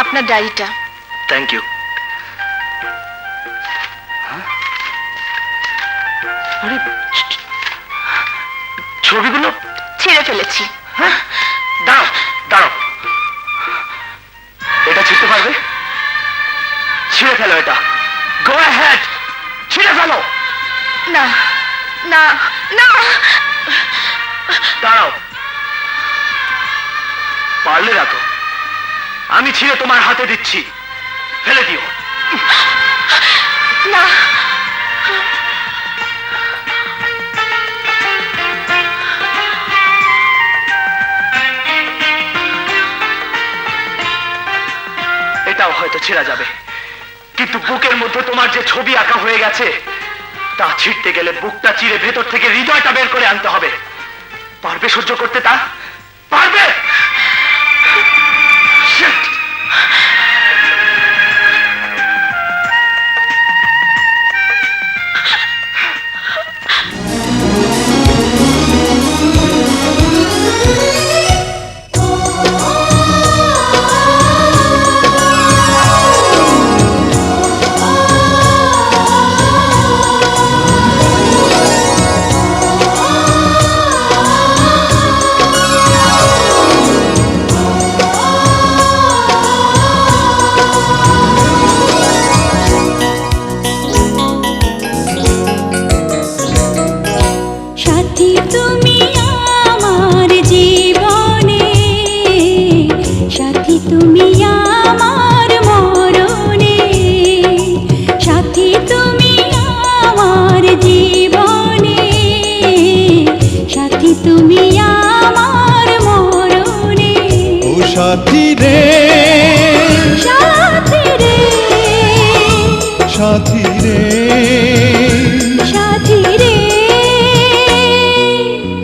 আপনার ডায়েরিটা। Thank you. আরে ছবিগুলো ছিঁড়ে ফেলেছি। হ্যাঁ, দাঁড়াও দাঁড়াও, এটা ছিঁড়তে পারবে? ছিঁড়ে ফেলো এটা। গো অ্যাহেড, ছিঁড়ে ফেলো। না না না, দাঁড়াও, পারলে রাখো, আমি ছিঁড়ে তোমার হাতে দিচ্ছি, ফেলে দিও। না, এটাও হয়তো ছিঁড়া যাবে, কিন্তু বুকের মধ্যে তোমার যে ছবি আঁকা হয়ে গেছে তা ছিঁড়তে গেলে বুকটা চিরে ভেতর থেকে হৃদয়টা বের করে আনতে হবে। পারবে সহ্য করতে তা? পারবে? Shit! সাথী রে, সাথী রে, সাথী রে, সাথী রে,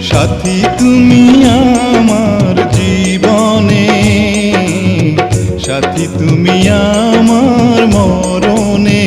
সাথী তুমি আমার জীবনে, সাথী তুমি আমার মরণে।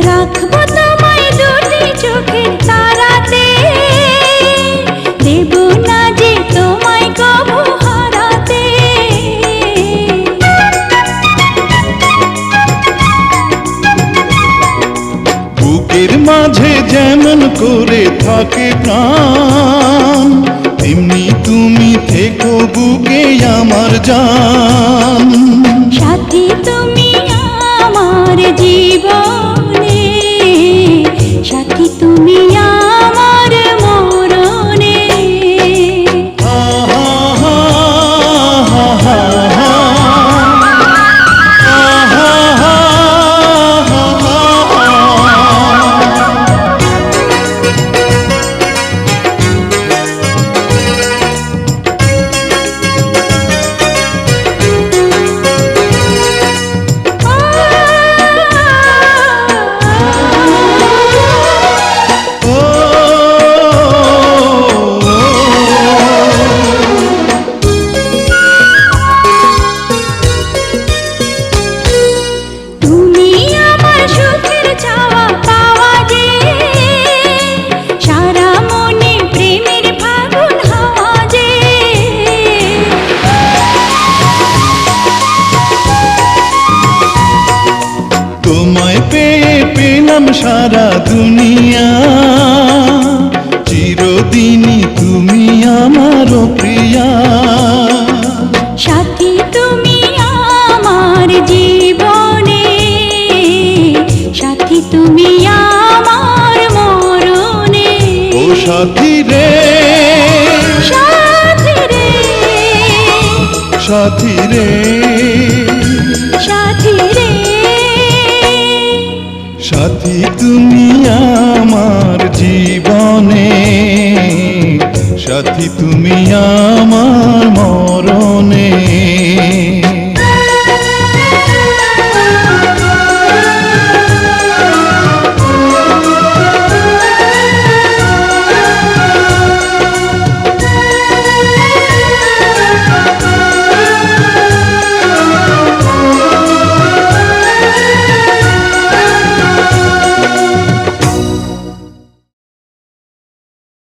রাখবো তোমায় দুটি চোখের তারাতে, দেব না যে তোমায় কবু হারাতে। বুকের মাঝে যেমন করে থাকে প্রাণ, তেমনি তুমি থেকো বুকে আমার জান। সাথী তুমি আমার জীবনে, সাথী তুমি আমার মরণে। তোমায় পেয়ে পেলাম সারা দুনিয়া, চিরদিনই তুমি আমার প্রিয়া। সাথী তুমি আমার জীবনে, সাথী তুমি আমার মরণে। ও সাথী রে, সাথী রে, সাথী রে, সাথী রে, সাথী তুমি আমার জীবনে। সাথী তুমি আমার